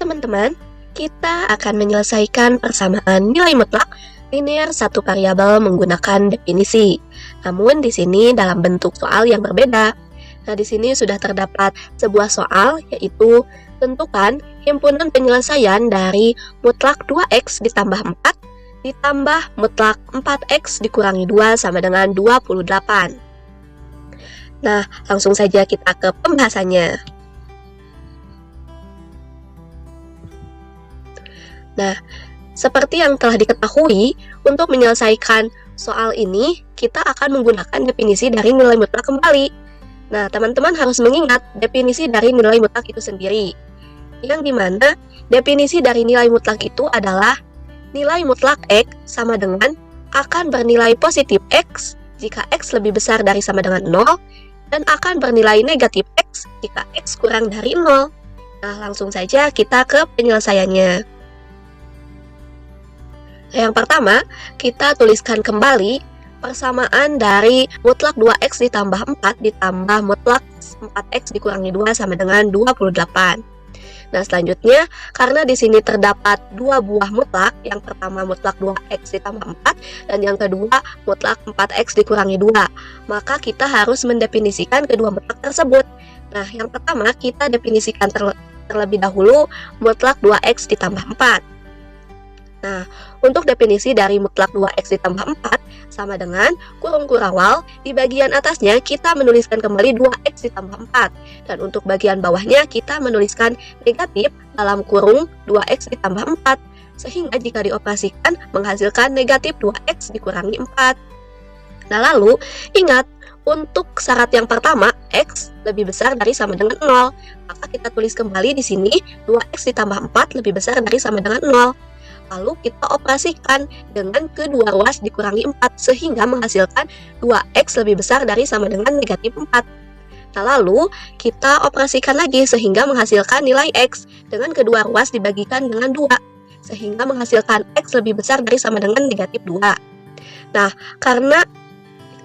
teman-teman, kita akan menyelesaikan persamaan nilai mutlak linear satu variabel menggunakan definisi. Namun di sini dalam bentuk soal yang berbeda. Nah, di sini sudah terdapat sebuah soal, yaitu tentukan himpunan penyelesaian dari mutlak 2x ditambah 4 ditambah mutlak 4x dikurangi 2 sama dengan 28. Nah, langsung saja kita ke pembahasannya. Nah, seperti yang telah diketahui, untuk menyelesaikan soal ini, kita akan menggunakan definisi dari nilai mutlak kembali. Nah, teman-teman harus mengingat definisi dari nilai mutlak itu sendiri. Yang dimana definisi dari nilai mutlak itu adalah nilai mutlak X sama dengan akan bernilai positif X jika X lebih besar dari sama dengan 0, dan akan bernilai negatif X jika X kurang dari 0. Nah, langsung saja kita ke penyelesaiannya. Yang pertama, kita tuliskan kembali persamaan dari mutlak 2x ditambah 4 ditambah mutlak 4x dikurangi 2 sama dengan 28. Nah, selanjutnya, karena di sini terdapat dua buah mutlak, yang pertama mutlak 2x ditambah 4, dan yang kedua mutlak 4x dikurangi 2, maka kita harus mendefinisikan kedua mutlak tersebut. Nah, yang pertama, kita definisikan terlebih dahulu mutlak 2x ditambah 4. Nah, untuk definisi dari mutlak 2x ditambah 4 sama dengan kurung kurawal, di bagian atasnya kita menuliskan kembali 2x ditambah 4. Dan untuk bagian bawahnya kita menuliskan negatif dalam kurung 2x ditambah 4. Sehingga jika dioperasikan menghasilkan negatif 2x dikurangi 4. Nah, lalu ingat, untuk syarat yang pertama, x lebih besar dari sama dengan 0. Maka kita tulis kembali di sini 2x ditambah 4 lebih besar dari sama dengan 0. Lalu kita operasikan dengan kedua ruas dikurangi 4 sehingga menghasilkan 2x lebih besar dari sama dengan negatif 4. Nah, lalu kita operasikan lagi sehingga menghasilkan nilai x dengan kedua ruas dibagikan dengan 2 sehingga menghasilkan x lebih besar dari sama dengan negatif 2. Nah, karena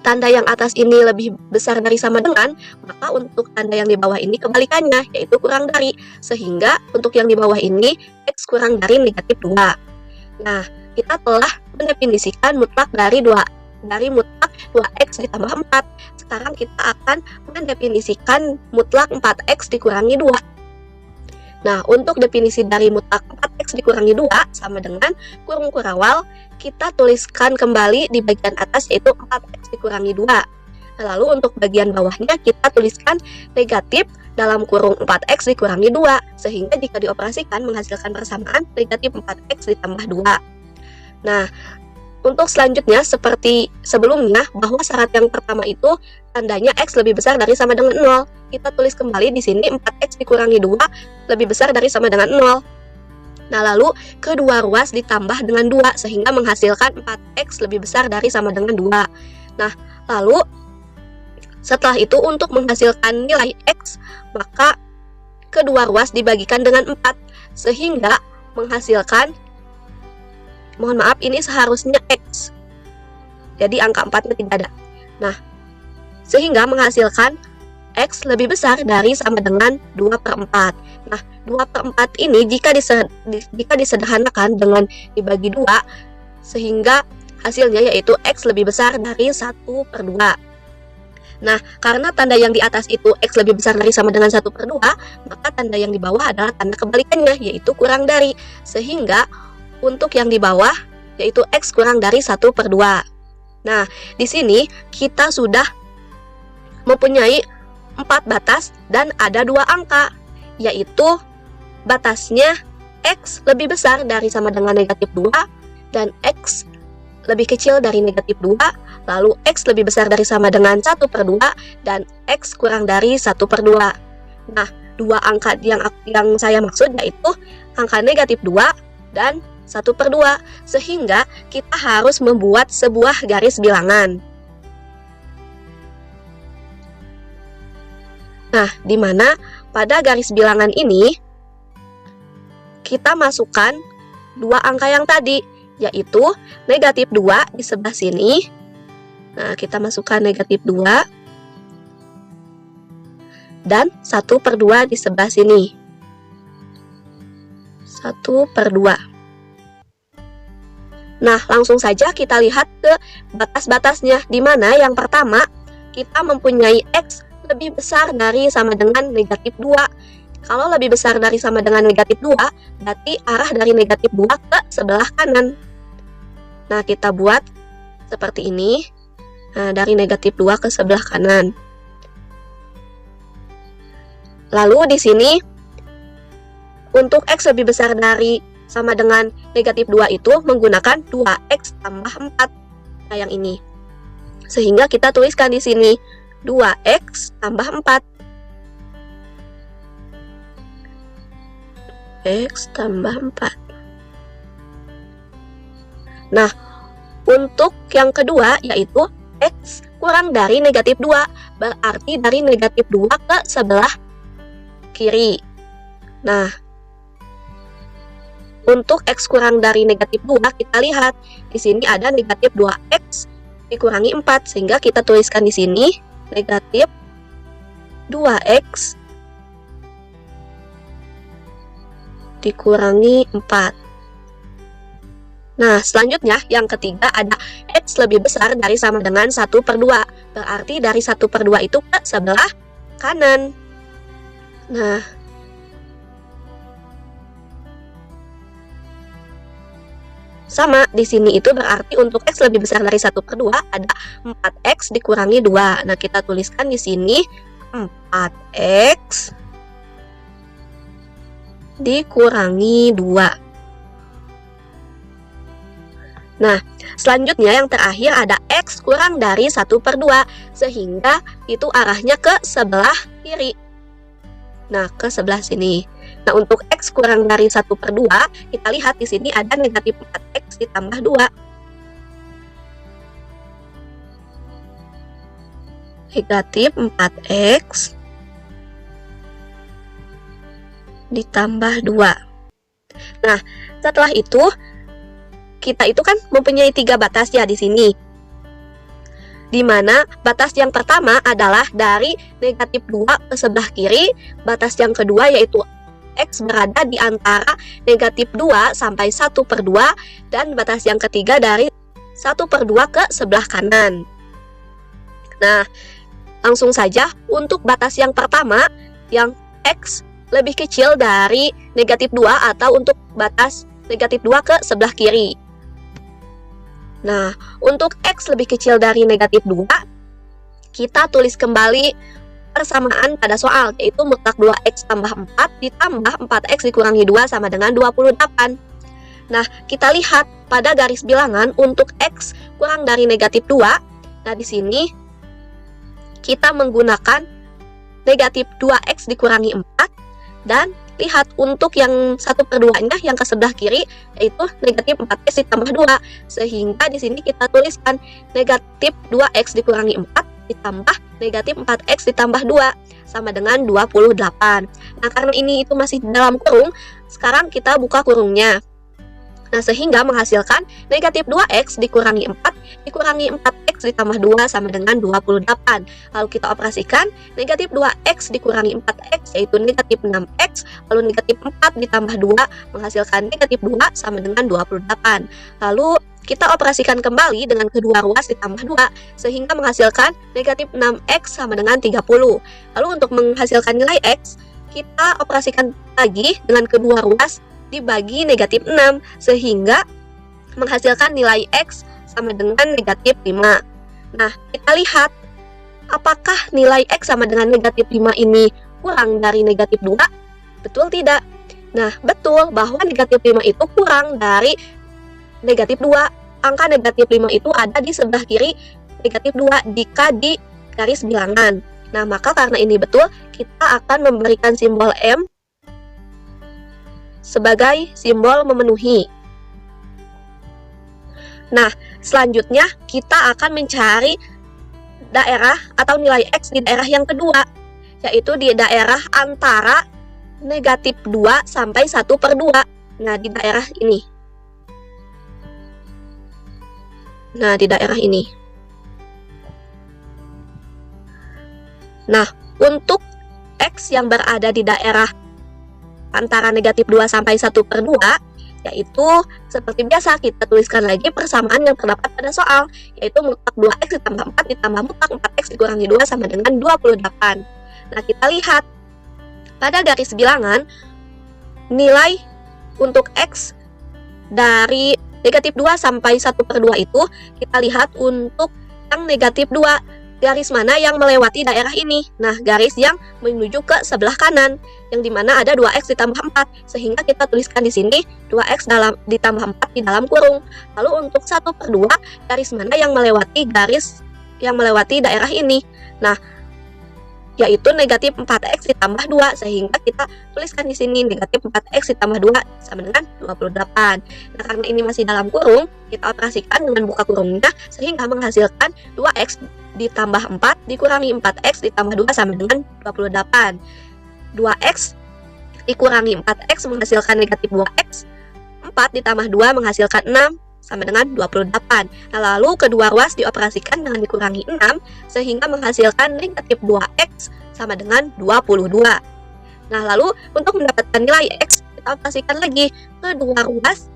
tanda yang atas ini lebih besar dari sama dengan, maka untuk tanda yang di bawah ini kebalikannya, yaitu kurang dari, sehingga untuk yang di bawah ini x kurang dari negatif 2. Nah, kita telah mendefinisikan mutlak dari mutlak 2x ditambah 4. Sekarang kita akan mendefinisikan mutlak 4x dikurangi 2. Nah, untuk definisi dari mutlak 4x dikurangi 2 sama dengan kurung kurawal, kita tuliskan kembali di bagian atas, yaitu 4x dikurangi 2. Nah, lalu untuk bagian bawahnya kita tuliskan negatif dalam kurung 4x dikurangi 2, sehingga jika dioperasikan menghasilkan persamaan negatif 4x ditambah 2. Nah, untuk selanjutnya seperti sebelumnya, bahwa syarat yang pertama itu tandanya x lebih besar dari sama dengan 0. Kita tulis kembali di sini 4x dikurangi 2 lebih besar dari sama dengan 0. Nah, lalu kedua ruas ditambah dengan 2 sehingga menghasilkan 4x lebih besar dari sama dengan 2. Nah, lalu setelah itu untuk menghasilkan nilai x, maka kedua ruas dibagikan dengan 4 sehingga menghasilkan, mohon maaf, ini seharusnya x, jadi angka 4 tidak ada. Nah, sehingga menghasilkan x lebih besar dari sama dengan 2/4. Nah, 2/4 ini jika disederhanakan dengan dibagi 2, sehingga hasilnya yaitu x lebih besar dari 1/2. Nah, karena tanda yang di atas itu x lebih besar dari sama dengan 1/2, maka tanda yang di bawah adalah tanda kebalikannya, yaitu kurang dari. Sehingga untuk yang di bawah yaitu x kurang dari 1/2. Nah, di sini kita sudah mempunyai 4 batas dan ada 2 angka, yaitu batasnya x lebih besar dari sama dengan negatif 2 dan x lebih kecil dari negatif 2, lalu x lebih besar dari sama dengan 1/2 dan x kurang dari 1/2. Nah, 2 angka yang saya maksud yaitu angka negatif 2 dan 1/2, sehingga kita harus membuat sebuah garis bilangan. Nah, di mana pada garis bilangan ini kita masukkan 2 angka yang tadi, yaitu negatif 2 di sebelah sini. Nah, kita masukkan negatif 2 dan 1/2 di sebelah sini. 1/2. Nah, langsung saja kita lihat ke batas-batasnya, di mana yang pertama, kita mempunyai X lebih besar dari sama dengan negatif 2. Kalau lebih besar dari sama dengan negatif 2, berarti arah dari negatif 2 ke sebelah kanan. Nah, kita buat seperti ini. Nah, dari negatif 2 ke sebelah kanan. Lalu di sini, untuk X lebih besar dari sama dengan negatif 2 itu menggunakan 2X tambah 4. Nah, yang ini. Sehingga kita tuliskan di sini 2X tambah 4. X tambah 4. Nah, untuk yang kedua yaitu X kurang dari negatif 2. Berarti dari negatif 2 ke sebelah kiri. Nah, untuk X kurang dari negatif 2, kita lihat di sini ada negatif 2X dikurangi 4, sehingga kita tuliskan di sini negatif 2X dikurangi 4. Nah, selanjutnya yang ketiga ada X lebih besar dari sama dengan 1/2. Berarti dari 1/2 itu ke sebelah kanan. Nah, sama, di sini itu berarti untuk X lebih besar dari 1/2 ada 4X dikurangi 2. Nah, kita tuliskan di sini 4X dikurangi 2. Nah, selanjutnya yang terakhir ada X kurang dari 1/2, sehingga itu arahnya ke sebelah kiri. Nah, ke sebelah sini. Nah, untuk X kurang dari 1/2, kita lihat di sini ada negatif 4X ditambah 2. Negatif 4X ditambah 2. Nah, setelah itu, kita itu kan mempunyai 3 batas ya di sini. Di mana batas yang pertama adalah dari negatif 2 ke sebelah kiri, batas yang kedua yaitu X berada di antara negatif 2 sampai 1/2, dan batas yang ketiga dari 1/2 ke sebelah kanan. Nah, langsung saja untuk batas yang pertama yang X lebih kecil dari negatif 2 atau untuk batas negatif 2 ke sebelah kiri. Nah, untuk X lebih kecil dari negatif 2, kita tulis kembali persamaan pada soal, yaitu mutlak 2X tambah 4 ditambah 4X dikurangi 2 sama dengan 28. Nah, kita lihat pada garis bilangan untuk X kurang dari negatif 2. Nah, di sini kita menggunakan negatif 2X dikurangi 4, dan lihat untuk yang 1/2-nya yang ke sebelah kiri yaitu negatif 4X ditambah 2, sehingga di sini kita tuliskan negatif 2X dikurangi 4 ditambah negatif 4X ditambah 2 sama dengan 28. Nah, karena ini itu masih dalam kurung, sekarang kita buka kurungnya. Nah, sehingga menghasilkan negatif 2X dikurangi 4 dikurangi 4X ditambah 2 sama dengan 28. Lalu kita operasikan negatif 2X dikurangi 4X yaitu negatif 6X, lalu negatif 4 ditambah 2 menghasilkan negatif 2 sama dengan 28. Lalu kita operasikan kembali dengan kedua ruas ditambah 2 sehingga menghasilkan negatif 6X sama dengan 30. Lalu untuk menghasilkan nilai X, kita operasikan lagi dengan kedua ruas dibagi negatif 6 sehingga menghasilkan nilai X sama dengan negatif 5. Nah, kita lihat apakah nilai X sama dengan negatif 5 ini kurang dari negatif 2? Betul tidak? Nah, betul bahwa negatif 5 itu kurang dari negatif 2. Angka negatif 5 itu ada di sebelah kiri negatif 2 jika di garis bilangan. Nah, maka karena ini betul, kita akan memberikan simbol M sebagai simbol memenuhi. Nah, selanjutnya kita akan mencari daerah atau nilai X di daerah yang kedua, yaitu di daerah antara negatif 2 sampai 1/2. Nah, di daerah ini. Nah, di daerah ini. Nah, untuk X yang berada di daerah antara negatif 2 sampai 1/2, yaitu seperti biasa kita tuliskan lagi persamaan yang terdapat pada soal, yaitu mutlak 2x ditambah 4 ditambah mutlak 4x dikurangi 2 sama dengan 28. Nah, kita lihat pada garis bilangan nilai untuk x dari negatif 2 sampai 1/2 itu kita lihat untuk yang negatif 2, garis mana yang melewati daerah ini. Nah, garis yang menuju ke sebelah kanan, yang dimana ada 2x ditambah 4, sehingga kita tuliskan di sini 2x ditambah 4 di dalam kurung. Lalu untuk 1/2, garis mana yang melewati daerah ini. Nah, yaitu negatif 4x ditambah 2, sehingga kita tuliskan di sini negatif 4x ditambah 2 sama dengan 28. Nah, karena ini masih dalam kurung, kita operasikan dengan buka kurungnya, sehingga menghasilkan 2x ditambah 4 dikurangi 4x ditambah 2 sama dengan 28. 2x dikurangi 4x menghasilkan negatif 2x, 4 ditambah 2 menghasilkan 6 sama dengan 28. Nah, lalu kedua ruas dioperasikan dengan dikurangi 6, sehingga menghasilkan negatif 2x sama dengan 22. Nah, lalu untuk mendapatkan nilai x, kita operasikan lagi kedua ruas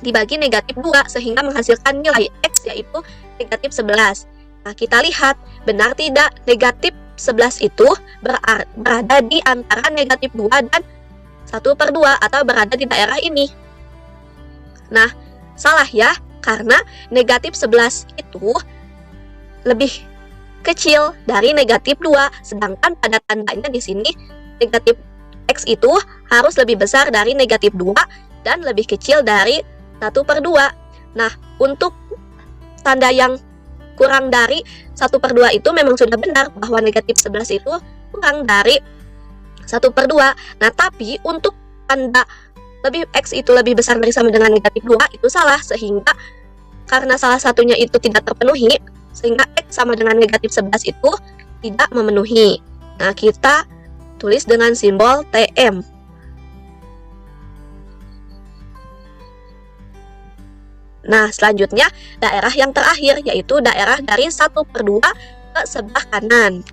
dibagi negatif 2, sehingga menghasilkan nilai x yaitu negatif 11. Nah, kita lihat benar tidak negatif 11 itu berada di antara negatif 2 dan 1/2 atau berada di daerah ini. Nah, salah ya, karena negatif 11 itu lebih kecil dari negatif 2, sedangkan pada tandanya di sini negatif x itu harus lebih besar dari negatif 2 dan lebih kecil dari 1/2. Nah, untuk tanda yang kurang dari 1/2 itu memang sudah benar bahwa negatif 11 itu kurang dari 1/2. Nah, tapi untuk tanda x itu lebih besar dari sama dengan negatif 2 itu salah, sehingga karena salah satunya itu tidak terpenuhi, sehingga x sama dengan negatif 11 itu tidak memenuhi. Nah, kita tulis dengan simbol TM. Nah, selanjutnya daerah yang terakhir, yaitu daerah dari 1/2 ke sebelah kanan.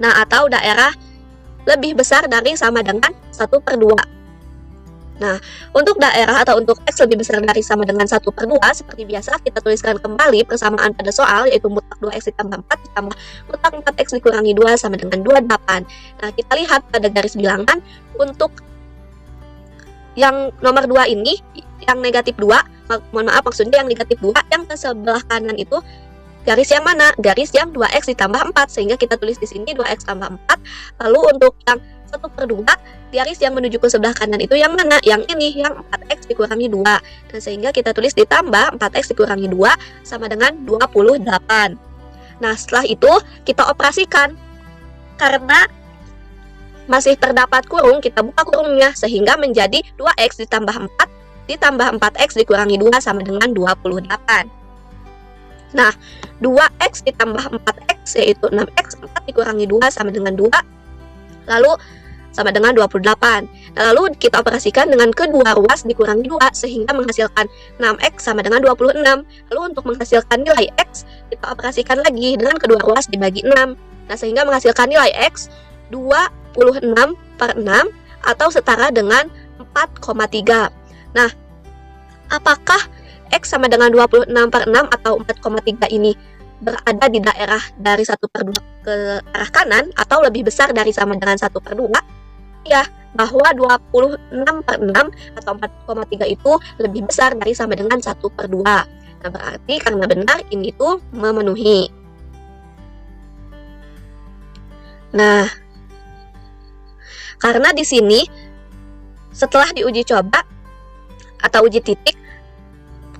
Nah, atau daerah lebih besar dari sama dengan 1/2. Nah, untuk daerah atau untuk x lebih besar dari sama dengan 1/2, seperti biasa kita tuliskan kembali persamaan pada soal, yaitu mutlak 2x ditambah 4 ditambah mutlak 4x dikurangi 2 sama dengan 28. Nah, kita lihat pada garis bilangan untuk yang nomor 2 ini, yang negatif 2, maksudnya yang negatif 2, yang ke sebelah kanan itu garis yang mana? Garis yang 2x ditambah 4, sehingga kita tulis di sini 2x tambah 4. Lalu untuk yang 1/2, garis yang menuju ke sebelah kanan itu yang mana? Yang ini, yang 4x dikurangi 2. Dan sehingga kita tulis ditambah 4x dikurangi 2 sama dengan 28. Nah, setelah itu kita operasikan. Karena masih terdapat kurung, kita buka kurungnya, sehingga menjadi 2x ditambah 4 ditambah 4x dikurangi 2 sama dengan 28. Nah, 2x ditambah 4x yaitu 6x, 4 dikurangi 2 sama dengan 2, lalu sama dengan 28. Nah, lalu kita operasikan dengan kedua ruas dikurangi 2, sehingga menghasilkan 6x sama dengan 26. Lalu untuk menghasilkan nilai x, kita operasikan lagi dengan kedua ruas dibagi 6. Nah, sehingga menghasilkan nilai x 26/6 atau setara dengan 4,3. Nah, apakah x sama dengan 26/6 atau 4,3 ini berada di daerah dari 1/2 ke arah kanan atau lebih besar dari sama dengan 1/2? Ya, bahwa 26/6 atau 4,3 itu lebih besar dari sama dengan 1/2. Nah, berarti karena benar ini tuh memenuhi. Nah, karena di sini setelah diuji coba atau uji titik,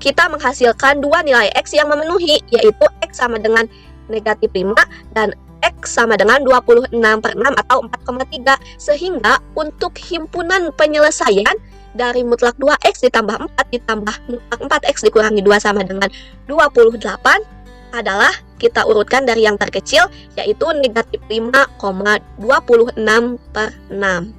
kita menghasilkan dua nilai x yang memenuhi, yaitu x sama dengan negatif 5 dan x sama dengan 26/6 atau 4,3. Sehingga untuk himpunan penyelesaian dari mutlak 2x ditambah 4 ditambah mutlak 4x dikurangi 2 sama dengan 28 adalah kita urutkan dari yang terkecil, yaitu negatif 5,26/6.